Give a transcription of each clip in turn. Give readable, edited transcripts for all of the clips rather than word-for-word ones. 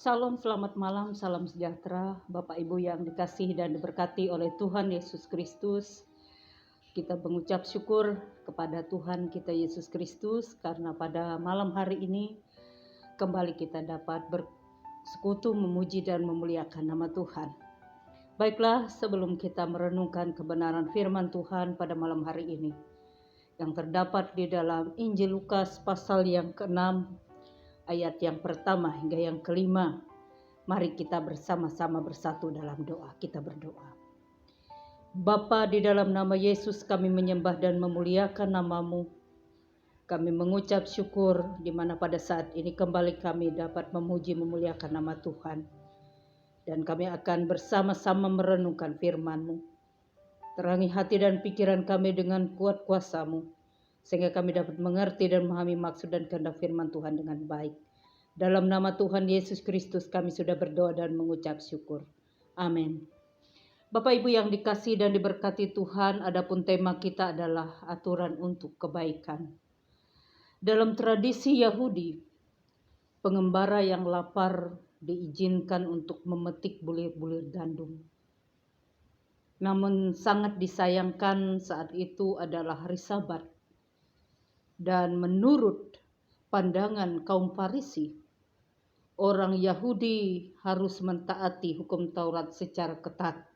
Salam, selamat malam, salam sejahtera, Bapak Ibu yang dikasihi dan diberkati oleh Tuhan Yesus Kristus. Kita mengucap syukur kepada Tuhan kita Yesus Kristus karena pada malam hari ini kembali kita dapat bersekutu, memuji dan memuliakan nama Tuhan. Baiklah, sebelum kita merenungkan kebenaran firman Tuhan pada malam hari ini yang terdapat di dalam Injil Lukas pasal yang ke-6 ayat yang pertama hingga yang kelima. Mari kita bersama-sama bersatu dalam doa. Kita berdoa. Bapa, di dalam nama Yesus kami menyembah dan memuliakan nama-Mu. Kami mengucap syukur di mana pada saat ini kembali kami dapat memuji memuliakan nama Tuhan. Dan kami akan bersama-sama merenungkan firman-Mu. Terangi hati dan pikiran kami dengan kuat kuasa-Mu, sehingga kami dapat mengerti dan memahami maksud dan kehendak firman Tuhan dengan baik. Dalam nama Tuhan Yesus Kristus kami sudah berdoa dan mengucap syukur. Amin. Bapak Ibu yang dikasihi dan diberkati Tuhan, adapun tema kita adalah aturan untuk kebaikan. Dalam tradisi Yahudi, pengembara yang lapar diizinkan untuk memetik bulir-bulir gandum. Namun sangat disayangkan saat itu adalah hari Sabat. Dan menurut pandangan kaum Farisi, orang Yahudi harus mentaati hukum Taurat secara ketat,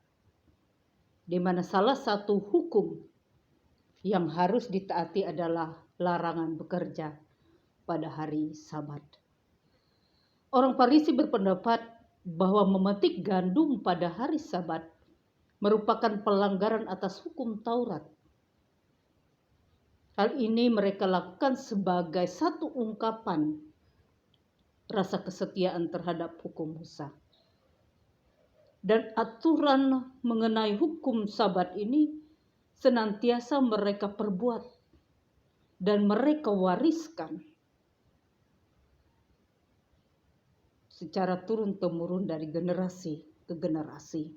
di mana salah satu hukum yang harus ditaati adalah larangan bekerja pada hari Sabat. Orang Farisi berpendapat bahwa memetik gandum pada hari Sabat merupakan pelanggaran atas hukum Taurat. Hal ini mereka lakukan sebagai satu ungkapan rasa kesetiaan terhadap hukum Musa. Dan aturan mengenai hukum Sabat ini senantiasa mereka perbuat dan mereka wariskan secara turun-temurun dari generasi ke generasi.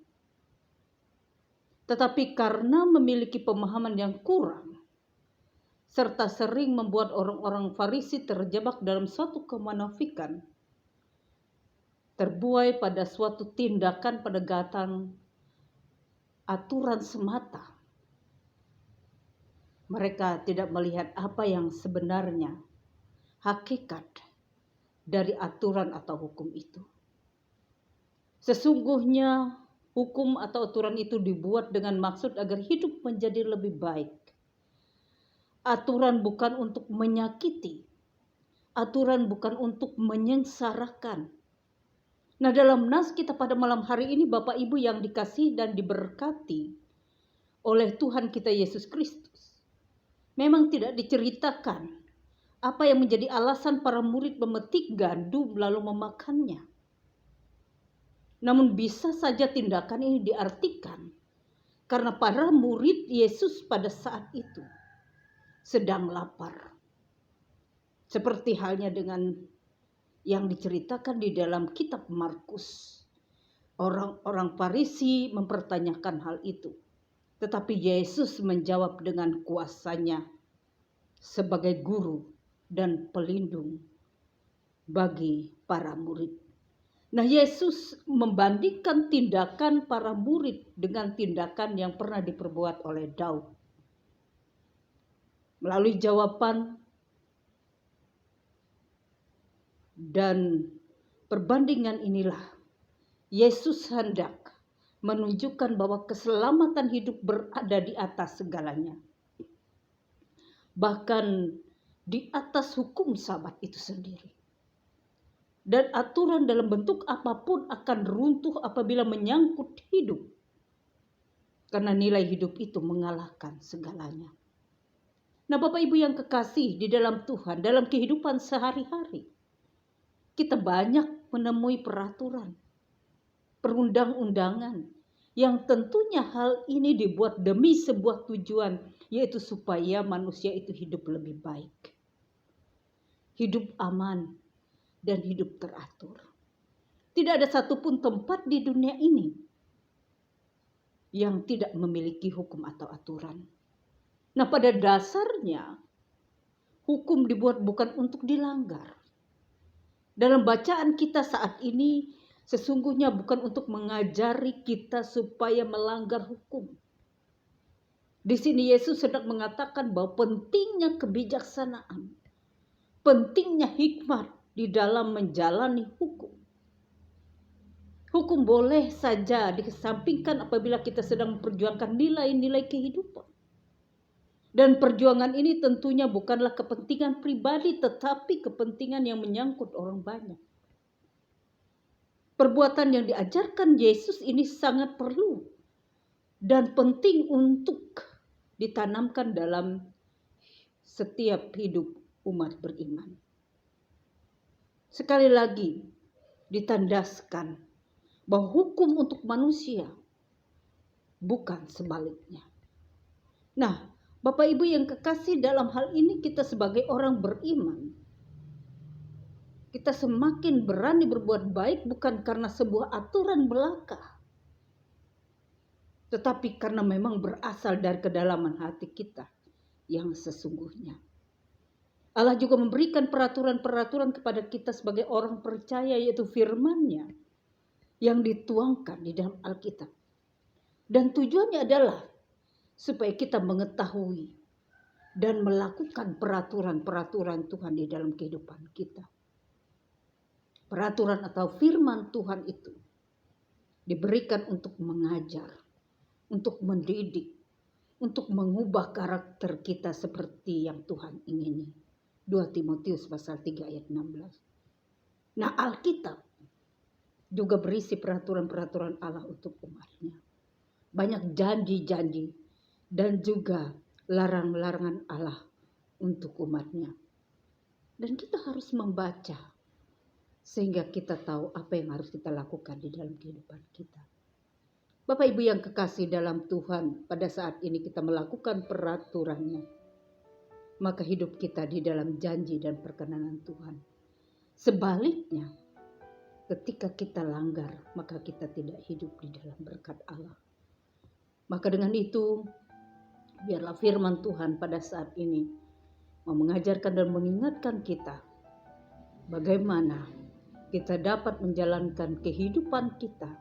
Tetapi karena memiliki pemahaman yang kurang, serta sering membuat orang-orang Farisi terjebak dalam suatu kemunafikan, terbuai pada suatu tindakan penegatan aturan semata. Mereka tidak melihat apa yang sebenarnya hakikat dari aturan atau hukum itu. Sesungguhnya hukum atau aturan itu dibuat dengan maksud agar hidup menjadi lebih baik. Aturan bukan untuk menyakiti. Aturan bukan untuk menyengsarakan. Nah, dalam nas kita pada malam hari ini, Bapak Ibu yang dikasihi dan diberkati oleh Tuhan kita Yesus Kristus, memang tidak diceritakan apa yang menjadi alasan para murid memetik gandum lalu memakannya. Namun bisa saja tindakan ini diartikan karena para murid Yesus pada saat itu sedang lapar. Seperti halnya dengan yang diceritakan di dalam kitab Markus. Orang-orang Farisi mempertanyakan hal itu. Tetapi Yesus menjawab dengan kuasanya sebagai guru dan pelindung bagi para murid. Nah, Yesus membandingkan tindakan para murid dengan tindakan yang pernah diperbuat oleh Daud. Melalui jawaban dan perbandingan inilah Yesus hendak menunjukkan bahwa keselamatan hidup berada di atas segalanya. Bahkan di atas hukum Sabat itu sendiri. Dan aturan dalam bentuk apapun akan runtuh apabila menyangkut hidup. Karena nilai hidup itu mengalahkan segalanya. Nah, Bapak Ibu yang kekasih di dalam Tuhan, dalam kehidupan sehari-hari, kita banyak menemui peraturan, perundang-undangan, yang tentunya hal ini dibuat demi sebuah tujuan, yaitu supaya manusia itu hidup lebih baik. Hidup aman dan hidup teratur. Tidak ada satupun tempat di dunia ini yang tidak memiliki hukum atau aturan. Nah, pada dasarnya hukum dibuat bukan untuk dilanggar. Dalam bacaan kita saat ini sesungguhnya bukan untuk mengajari kita supaya melanggar hukum. Di sini Yesus sedang mengatakan bahwa pentingnya kebijaksanaan, pentingnya hikmat di dalam menjalani hukum. Hukum boleh saja dikesampingkan apabila kita sedang memperjuangkan nilai-nilai kehidupan. Dan perjuangan ini tentunya bukanlah kepentingan pribadi, tetapi kepentingan yang menyangkut orang banyak. Perbuatan yang diajarkan Yesus ini sangat perlu dan penting untuk ditanamkan dalam setiap hidup umat beriman. Sekali lagi ditandaskan bahwa hukum untuk manusia, bukan sebaliknya. Nah, Bapak Ibu yang kekasih, dalam hal ini kita sebagai orang beriman, kita semakin berani berbuat baik bukan karena sebuah aturan belaka, tetapi karena memang berasal dari kedalaman hati kita yang sesungguhnya. Allah juga memberikan peraturan-peraturan kepada kita sebagai orang percaya, yaitu firman-Nya yang dituangkan di dalam Alkitab. Dan tujuannya adalah supaya kita mengetahui dan melakukan peraturan-peraturan Tuhan di dalam kehidupan kita. Peraturan atau firman Tuhan itu diberikan untuk mengajar, untuk mendidik, untuk mengubah karakter kita seperti yang Tuhan ingini. 2 Timotius pasal 3 ayat 16. Nah, Alkitab juga berisi peraturan-peraturan Allah untuk umatnya. Banyak janji-janji dan juga larang-larangan Allah untuk umatnya. Dan kita harus membaca sehingga kita tahu apa yang harus kita lakukan di dalam kehidupan kita. Bapak Ibu yang kekasih dalam Tuhan, pada saat ini kita melakukan peraturannya, maka hidup kita di dalam janji dan perkenanan Tuhan. Sebaliknya, ketika kita langgar, maka kita tidak hidup di dalam berkat Allah. Maka dengan itu, biarlah firman Tuhan pada saat ini mau mengajarkan dan mengingatkan kita bagaimana kita dapat menjalankan kehidupan kita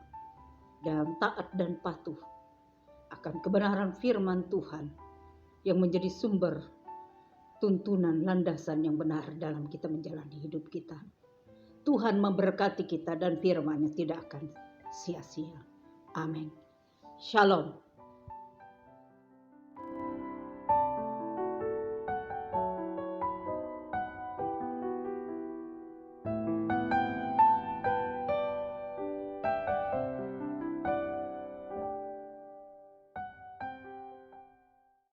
dalam taat dan patuh akan kebenaran firman Tuhan yang menjadi sumber tuntunan landasan yang benar dalam kita menjalani hidup kita. Tuhan memberkati kita dan firman-Nya tidak akan sia-sia. Amin. Shalom.